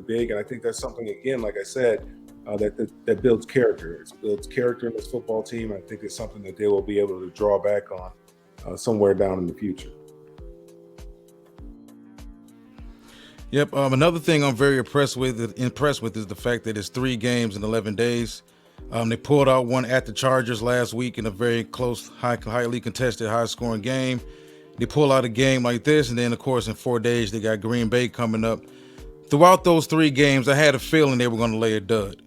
big, and I think that's something, again, like I said, that builds character. It builds character in this football team. I think it's something that they will be able to draw back on somewhere down in the future. Yep. Another thing I'm very impressed with is the fact that it's 3 games in 11 days. They pulled out one at the Chargers last week in a very close, highly contested, high-scoring game. They pull out a game like this, and then, of course, in 4 days, they got Green Bay coming up. Throughout those 3 games, I had a feeling they were going to lay a dud.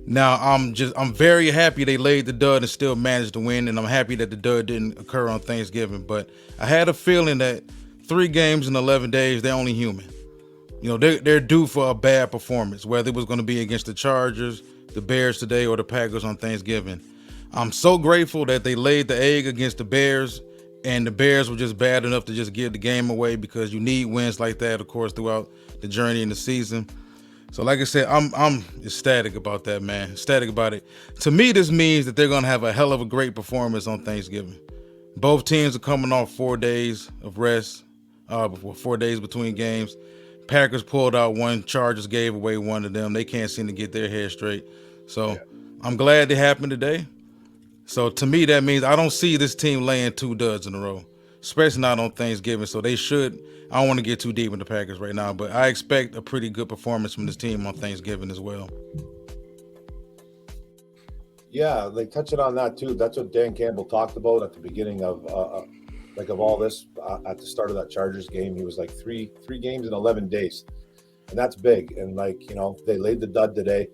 Now, I'm very happy they laid the dud and still managed to win, and I'm happy that the dud didn't occur on Thanksgiving. But I had a feeling that 3 games in 11 days, they're only human. They're due for a bad performance, whether it was going to be against the Chargers, the Bears today, or the Packers on Thanksgiving. I'm so grateful that they laid the egg against the Bears, and the Bears were just bad enough to just give the game away, because you need wins like that, of course, throughout the journey in the season. So like I said, I'm ecstatic about that, man. Ecstatic about it. To me, this means that they're going to have a hell of a great performance on Thanksgiving. Both teams are coming off 4 days of rest, 4 days between games. Packers pulled out one. Chargers gave away one of them. They can't seem to get their head straight. So I'm glad it happened today. So to me, that means I don't see this team laying 2 duds in a row, especially not on Thanksgiving. So they should. I don't want to get too deep in the Packers right now, but I expect a pretty good performance from this team on Thanksgiving as well. Yeah, like touching on that too. That's what Dan Campbell talked about at the beginning of of all this at the start of that Chargers game. He was like three games in 11 days, and that's big. And they laid the dud today.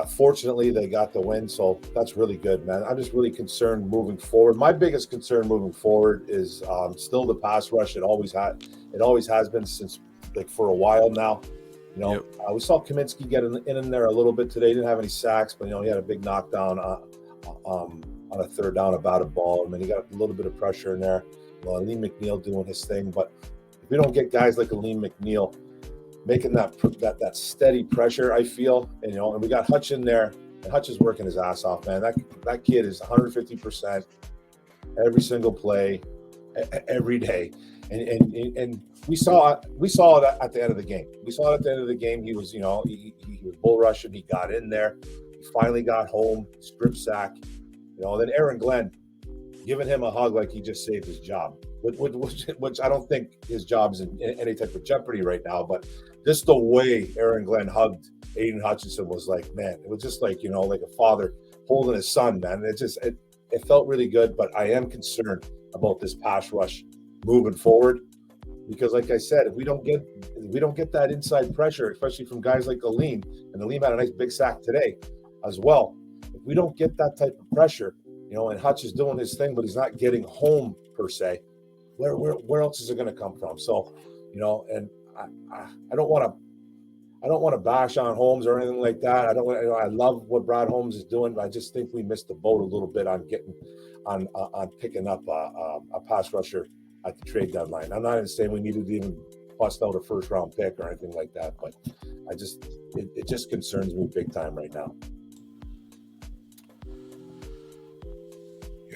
Fortunately, they got the win, so that's really good, man. I'm just really concerned moving forward. My biggest concern moving forward is still the pass rush. It always has been since for a while now. We saw Kaminsky get in there a little bit today. He didn't have any sacks, but he had a big knockdown on a third down about a ball. I mean, he got a little bit of pressure in there. Lee McNeil doing his thing, but if we don't get guys like Lee McNeil making that steady pressure, I feel, and we got Hutch in there, and Hutch is working his ass off, man. That kid is 150% every single play, every day. And we saw it at the end of the game. We saw it at the end of the game. He was, he was bull rushing. He got in there. He finally got home, strip sack. Then Aaron Glenn giving him a hug like he just saved his job, which I don't think his job is in any type of jeopardy right now. But just the way Aaron Glenn hugged Aiden Hutchinson was like, man, it was just like, like a father holding his son, man. It felt really good, but I am concerned about this pass rush moving forward, because like I said, if we don't get that inside pressure, especially from guys like Aleem, and Aleem had a nice big sack today as well. If we don't get that type of pressure, and Hutch is doing his thing, but he's not getting home per se, where else is it going to come from? So, and I don't want to bash on Holmes or anything like that. I love what Brad Holmes is doing, but I just think we missed the boat a little bit on picking up a pass rusher at the trade deadline. I'm not even saying we needed to even bust out a first round pick or anything like that, but it just concerns me big time right now.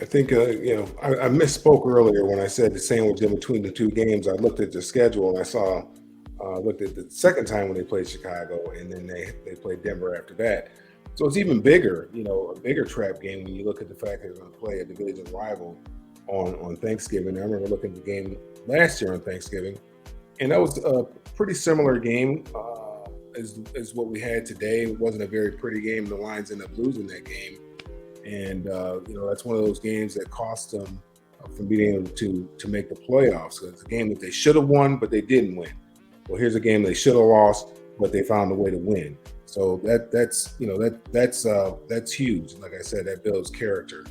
I think, I misspoke earlier when I said the sandwich in between the 2 games. I looked at the schedule and I saw, looked at the second time when they played Chicago, and then they played Denver after that. So it's even bigger, a bigger trap game when you look at the fact that they're going to play a division rival on Thanksgiving. I remember looking at the game last year on Thanksgiving, and that was a pretty similar game as what we had today. It wasn't a very pretty game. The Lions ended up losing that game. And, that's one of those games that cost them from being able to make the playoffs. So it's a game that they should have won, but they didn't win. Well, here's a game they should have lost, but they found a way to win. So that's huge. Like I said, that builds character.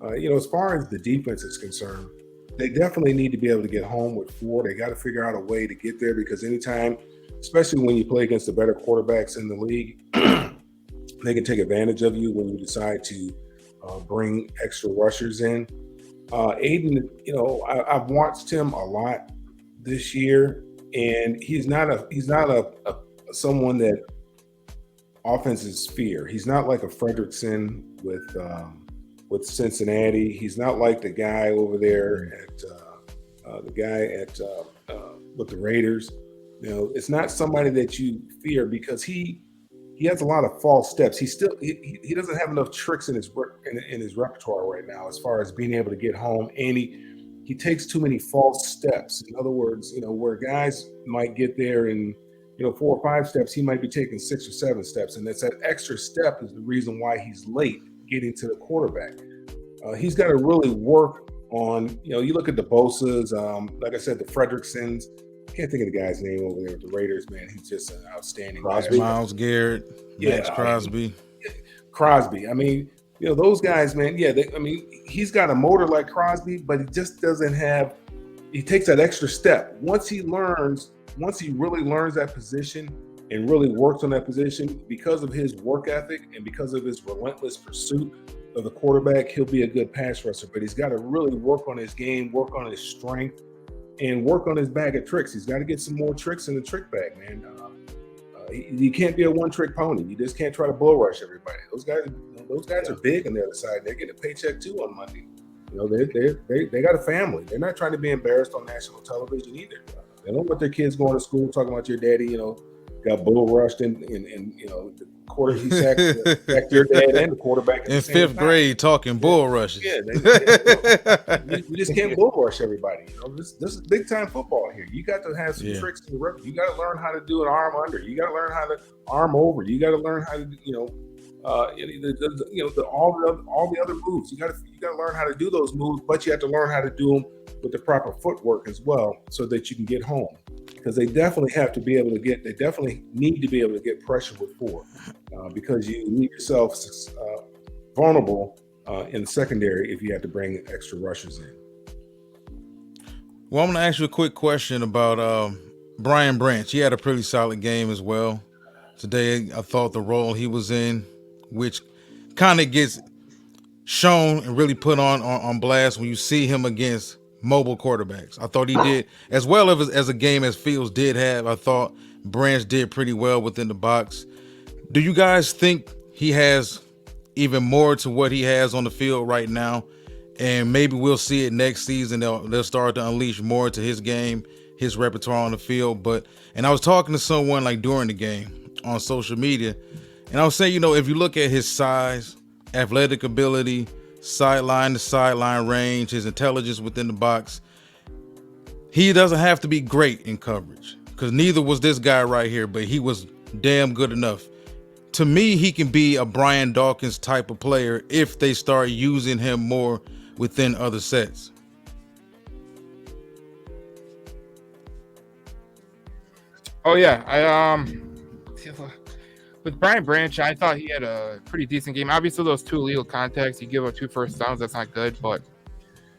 As far as the defense is concerned, they definitely need to be able to get home with 4. They got to figure out a way to get there, because anytime, especially when you play against the better quarterbacks in the league, they can take advantage of you when you decide to bring extra rushers in. Aiden, I've watched him a lot this year, and he's not a someone that offenses fear. He's not like a Fredrickson with Cincinnati. He's not like the guy over there with the Raiders. It's not somebody that you fear because he has a lot of false steps. He doesn't have enough tricks in his repertoire right now as far as being able to get home, and he takes too many false steps. In other words, where guys might get there in 4 or 5 steps, he might be taking 6 or 7 steps, and that's that extra step is the reason why he's late getting to the quarterback. He's got to really work on. You look at the Bosa's, like I said, the Fredericksons. I can't think of the guy's name over there with the Raiders, man. He's just an outstanding guy. Myles Garrett, Max Crosby. Crosby. I mean, those guys, man. Yeah, he's got a motor like Crosby, but he just doesn't have. He takes that extra step. Once he really learns that position and really works on that position, because of his work ethic and because of his relentless pursuit of the quarterback, he'll be a good pass rusher. But he's got to really work on his game, work on his strength, and work on his bag of tricks. He's got to get some more tricks in the trick bag, man. You can't be a one-trick pony. You just can't try to bull rush everybody. Those guys are big on the other side. They get a paycheck too on Monday. They got a family. They're not trying to be embarrassed on national television either. They don't want their kids going to school talking about your daddy, got bull rushed and the quarter he sacked your dad and the quarterback in 5th grade talking bull rushes. Yeah, you just can't bull rush everybody. This is big time football here. You got to have some tricks in the repertoire. You got to learn how to do an arm under. You got to learn how to arm over. You got to learn how to all the other moves. You got to learn how to do those moves, but you have to learn how to do them with the proper footwork as well, so that you can get home. Because they definitely need to be able to get pressure with 4, because you leave yourself vulnerable in the secondary if you have to bring extra rushers in. Well, I'm going to ask you a quick question about Brian Branch. He had a pretty solid game as well today. I thought the role he was in, which kind of gets shown and really put on blast when you see him against mobile quarterbacks. I thought he did as well as a game as Fields did have. I thought Branch did pretty well within the box. Do you guys think he has even more to what he has on the field right now? And maybe we'll see it next season. They'll start to unleash more to his game, his repertoire on the field. And I was talking to someone like during the game on social media, and I was saying, if you look at his size, athletic ability, sideline to sideline range, his intelligence within the box, he doesn't have to be great in coverage, because neither was this guy right here, but he was damn good enough. To me, he can be a Brian Dawkins type of player if they start using him more within other sets. Oh yeah, with Brian Branch, I thought he had a pretty decent game. Obviously, those 2 illegal contacts, you give up 2 first downs, that's not good. But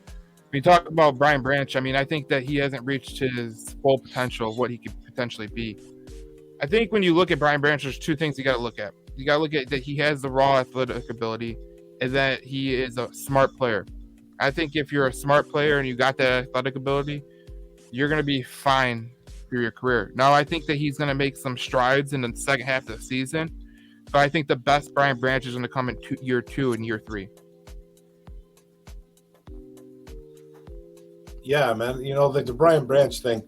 when you talk about Brian Branch, I think that he hasn't reached his full potential of what he could potentially be. I think when you look at Brian Branch, there's 2 things you got to look at. You got to look at that he has the raw athletic ability, and that he is a smart player. I think if you're a smart player and you got that athletic ability, you're going to be fine for your career. Now, I think that he's going to make some strides in the second half of the season, but I think the best Brian Branch is going to come in year 2 and year 3. Yeah, man. The Brian Branch thing,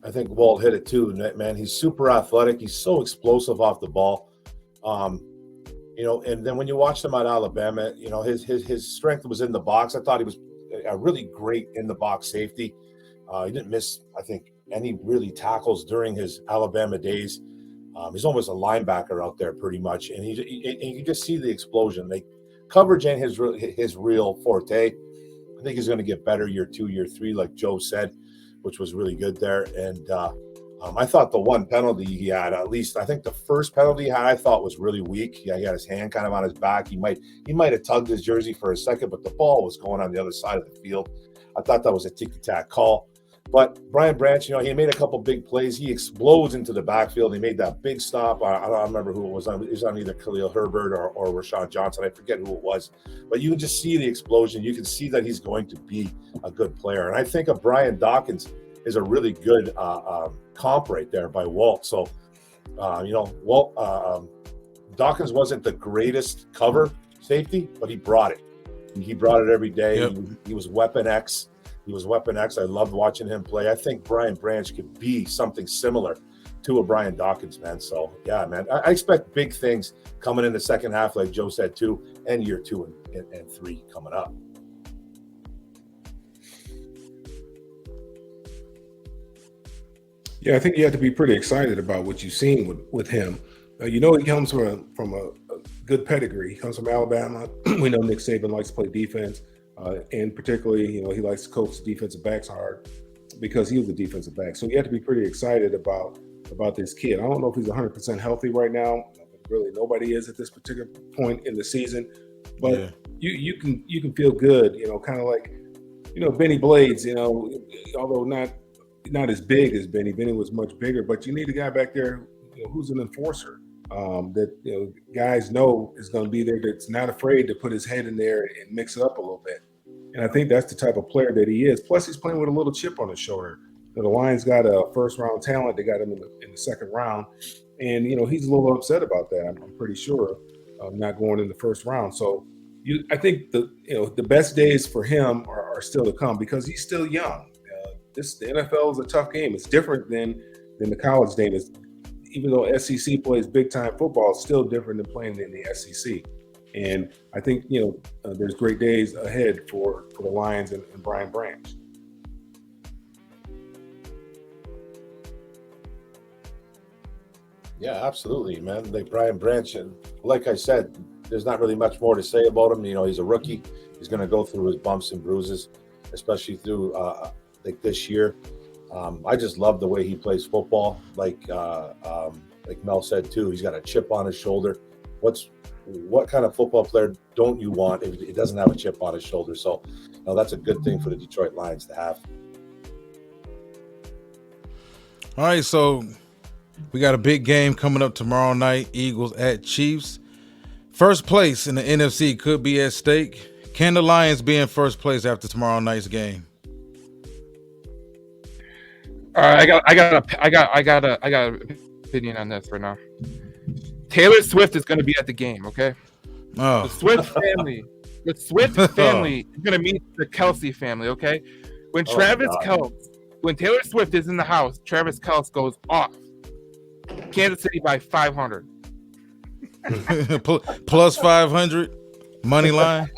I think Walt hit it too, man. He's super athletic. He's so explosive off the ball. And then when you watched him at Alabama, his strength was in the box. I thought he was a really great in the box safety. He didn't miss, I think, any really tackles during his Alabama days. He's almost a linebacker out there pretty much. And you just see the explosion. Coverage ain't his real forte. I think he's going to get better year 2, year 3, like Joe said, which was really good there. And I thought the one penalty he had, at least I think the first penalty he had, I thought was really weak. He had his hand kind of on his back. He might have tugged his jersey for a second, but the ball was going on the other side of the field. I thought that was a ticky-tack call. But Brian Branch, he made a couple big plays. He explodes into the backfield. He made that big stop. I don't remember who it was on. It was on either Khalil Herbert or Rashawn Johnson. I forget who it was. But you can just see the explosion. You can see that he's going to be a good player. And I think of Brian Dawkins is a really good comp right there by Walt. So, Walt Dawkins wasn't the greatest cover safety, but he brought it. He brought it every day. Yep. He was Weapon X. I loved watching him play. I think Brian Branch could be something similar two of Brian Dawkins, man. So yeah, man, I expect big things coming in the second half, like Joe said too, and year 2 and 3 coming up. Yeah, I think you have to be pretty excited about what you've seen with him. He comes from a good pedigree. He comes from Alabama. We know Nick Saban likes to play defense, and particularly, he likes to coach defensive backs hard because he was a defensive back. So you have to be pretty excited about this kid. I don't know if he's 100% healthy right now. Really, nobody is at this particular point in the season. But you can feel good. Kind of like Benny Blades. Although not as big as Benny. Benny was much bigger, but you need a guy back there who's an enforcer that guys know is going to be there. That's not afraid to put his head in there and mix it up a little bit. And I think that's the type of player that he is. Plus, he's playing with a little chip on his shoulder. The Lions got a first-round talent. They got him in the second round, and he's a little upset about that. I'm pretty sure, not going in the first round. So, I think the best days for him are still to come because he's still young. The NFL is a tough game. It's different than the college game. Even though SEC plays big-time football, it's still different than playing in the SEC. And I think there's great days ahead for the Lions and Brian Branch. Yeah, absolutely, man. Like Brian Branch, and like I said, there's not really much more to say about him. He's a rookie. He's going to go through his bumps and bruises, especially through like this year. I just love the way he plays football. Like Mel said too, he's got a chip on his shoulder. What kind of football player don't you want if he doesn't have a chip on his shoulder? So, that's a good thing for the Detroit Lions to have. All right, so we got a big game coming up tomorrow night. Eagles at Chiefs. First place in the NFC could be at stake. Can the Lions be in first place after tomorrow night's game? All right, I got an opinion on this right now. Taylor Swift is going to be at the game, okay? Oh. The Swift family is going to meet the Kelsey family, okay? When when Taylor Swift is in the house, Travis Kelce goes off. Kansas City by 500. Plus 500 money line.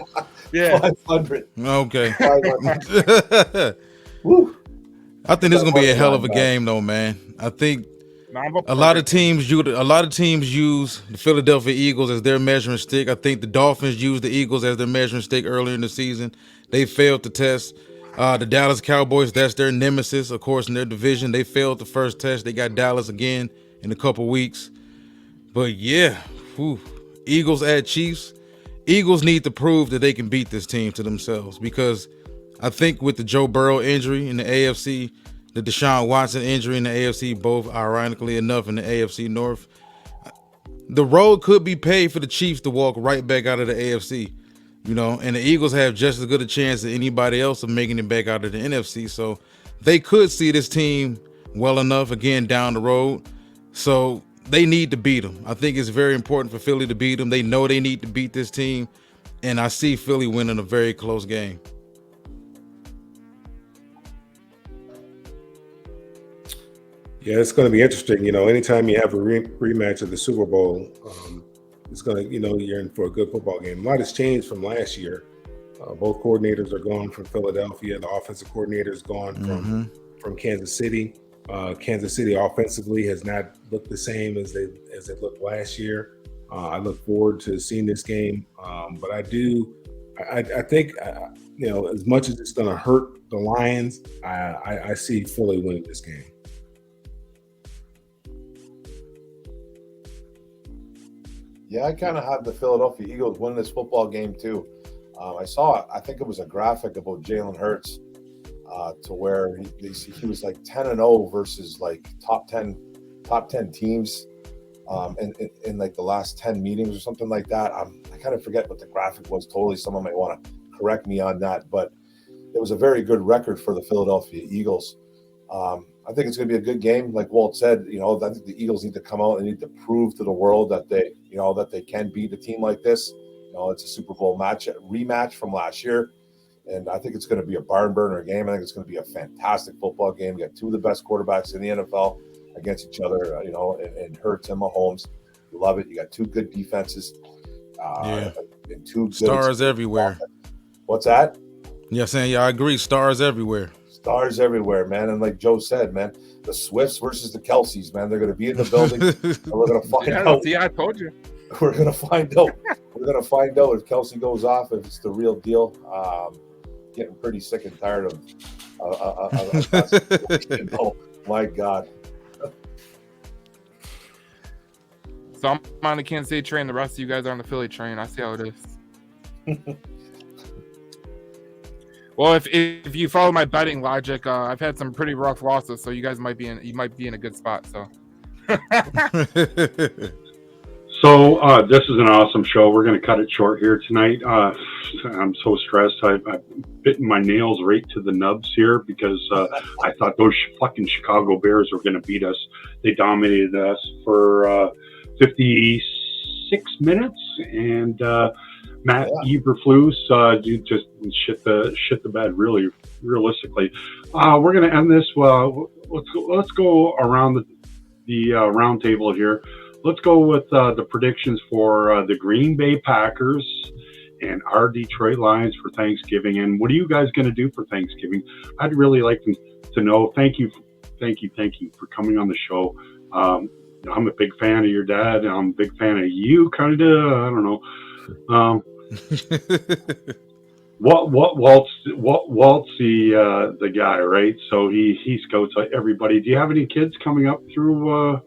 Yeah, 500. Okay. 500. Woo. I think this is gonna be a hell of a game, though, man. I think a lot of teams use the Philadelphia Eagles as their measuring stick. I think the Dolphins used the Eagles as their measuring stick earlier in the season. They failed to test. The Dallas Cowboys, that's their nemesis, of course, in their division. They failed the first test. They got Dallas again in a couple weeks. But yeah, Eagles at Chiefs. Eagles need to prove that they can beat this team to themselves, because I think with the Joe Burrow injury in the AFC, the Deshaun Watson injury in the AFC, both ironically enough in the AFC North, the road could be paid for the Chiefs to walk right back out of the AFC, and the Eagles have just as good a chance as anybody else of making it back out of the NFC. So they could see this team well enough again down the road. So they need to beat them. I think it's very important for Philly to beat them. They know they need to beat this team, and I see Philly winning a very close game. Yeah, it's going to be interesting. Anytime you have a rematch of the Super Bowl, it's going to, you're in for a good football game. A lot has changed from last year. Both coordinators are gone from Philadelphia. The offensive coordinator is gone from Kansas City. Kansas City offensively has not looked the same as they looked last year. I look forward to seeing this game, but I think as much as it's going to hurt the Lions, I see Philly winning this game. Yeah, I kind of have the Philadelphia Eagles win this football game too. I think it was a graphic about Jalen Hurts to where he was like 10-0 versus like top 10 teams in like the last 10 meetings or something like that. I kind of forget what the graphic was totally. Someone might want to correct me on that, but it was a very good record for the Philadelphia Eagles. I think it's going to be a good game. Like Walt said, I think the Eagles need to come out and need to prove to the world that they can beat a team like this. It's a Super Bowl rematch from last year. And I think it's going to be a barn burner game. I think it's going to be a fantastic football game. We got two of the best quarterbacks in the NFL. against each other, and Hurts and Mahomes. Love it. You got two good defenses. Yeah. And two good Stars everywhere. What's that? Yeah, saying, yeah, I agree. Stars everywhere. Stars everywhere, man. And like Joe said, man, the Swifts versus the Kelseys, man, they're going to be in the building. And we're going to find out. See, I told you. We're going to find out. We're going to find out if Kelsey goes off, if it's the real deal. Getting pretty sick and tired of oh, my God. So I'm on the Kansas City train. The rest of you guys are on the Philly train. I see how it is. Well, if you follow my betting logic, I've had some pretty rough losses, so you guys might be in a good spot. So. So this is an awesome show. We're going to cut it short here tonight. I'm so stressed. I've bitten my nails right to the nubs here because I thought those fucking Chicago Bears were going to beat us. They dominated us for 56 minutes, and Matt Eberflus just shit the bed really realistically. We're going to end this. Let's go around the round table here. Let's go with the predictions for the Green Bay Packers and our Detroit Lions for Thanksgiving. And what are you guys going to do for Thanksgiving? I'd really like to know. Thank you for coming on the show. I'm a big fan of your dad, and I'm a big fan of you. Kind of, I don't know. Walt's the guy, right? So he scouts everybody. Do you have any kids coming up through?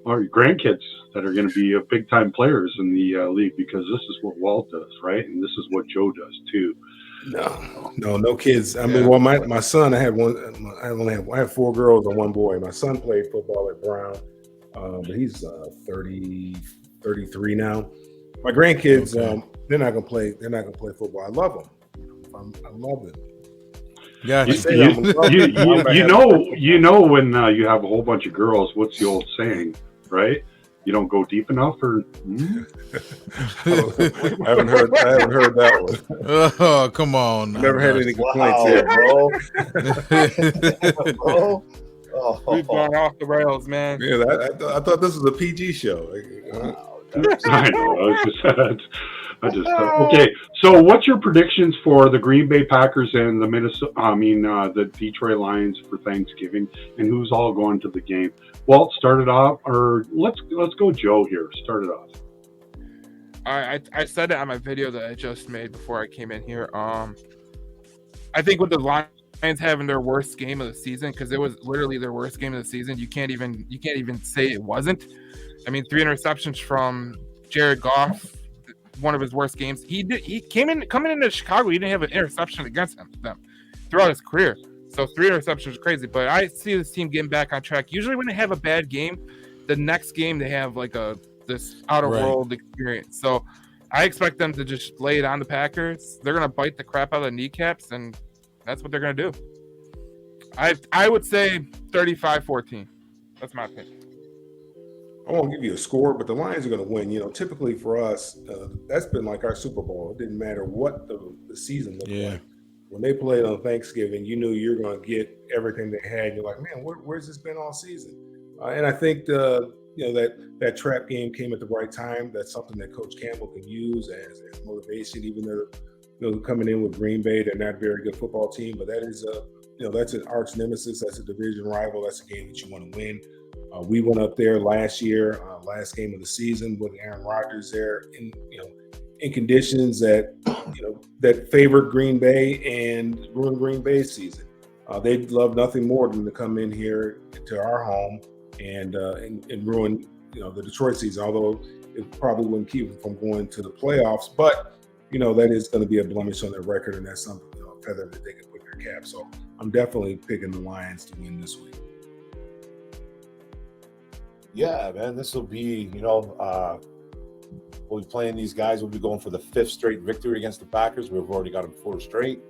Or grandkids that are going to be big time players in the league, because this is what Walt does, right? And this is what Joe does too. No kids. I mean, well, my son, I have 4 girls and 1 boy. My son played football at Brown, but he's 33 now. My grandkids, they're not gonna play football. I love them. I love them. Yeah, you know when you have a whole bunch of girls, what's the old saying, right? You don't go deep enough, or I haven't heard that one. Oh, come on! Never had any complaints there, bro. Bro. Oh. We've gone off the rails, man. Yeah, I thought this was a PG show. I know. Okay. So, what's your predictions for the Green Bay Packers and the Detroit Lions for Thanksgiving, and who's all going to the game? Walt, start it off, or let's go Joe here. Start it off. I said it on my video that I just made before I came in here. I think with the Lions having their worst game of the season, because it was literally their worst game of the season, you can't even say it wasn't. I mean, 3 interceptions from Jared Goff, one of his worst games. Coming into Chicago, he didn't have an interception against them throughout his career. So 3 interceptions is crazy. But I see this team getting back on track. Usually when they have a bad game, the next game they have like this out of world experience. So I expect them to just lay it on the Packers. They're gonna bite the crap out of the kneecaps, and that's what they're gonna do. I would say 35-14. That's my opinion. I won't give you a score, but the Lions are going to win. You know, typically for us, that's been like our Super Bowl. It didn't matter what the season looked like. When they played on Thanksgiving, you knew you're going to get everything they had. You're like, man, where's this been all season? And I think that trap game came at the right time. That's something that Coach Campbell can use as motivation. Even though coming in with Green Bay, they're not a very good football team, but that is that's an arch nemesis. That's a division rival. That's a game that you want to win. We went up there last year, last game of the season, with Aaron Rodgers there in conditions that favored Green Bay and ruined Green Bay's season. They'd love nothing more than to come in here to our home and ruin the Detroit season. Although it probably wouldn't keep them from going to the playoffs, but that is going to be a blemish on their record, and that's something a feather that they can put in their cap. So I'm definitely picking the Lions to win this week. Yeah, man, this will be, we'll be playing these guys. We'll be going for the 5th straight victory against the Packers. We've already got them 4 straight.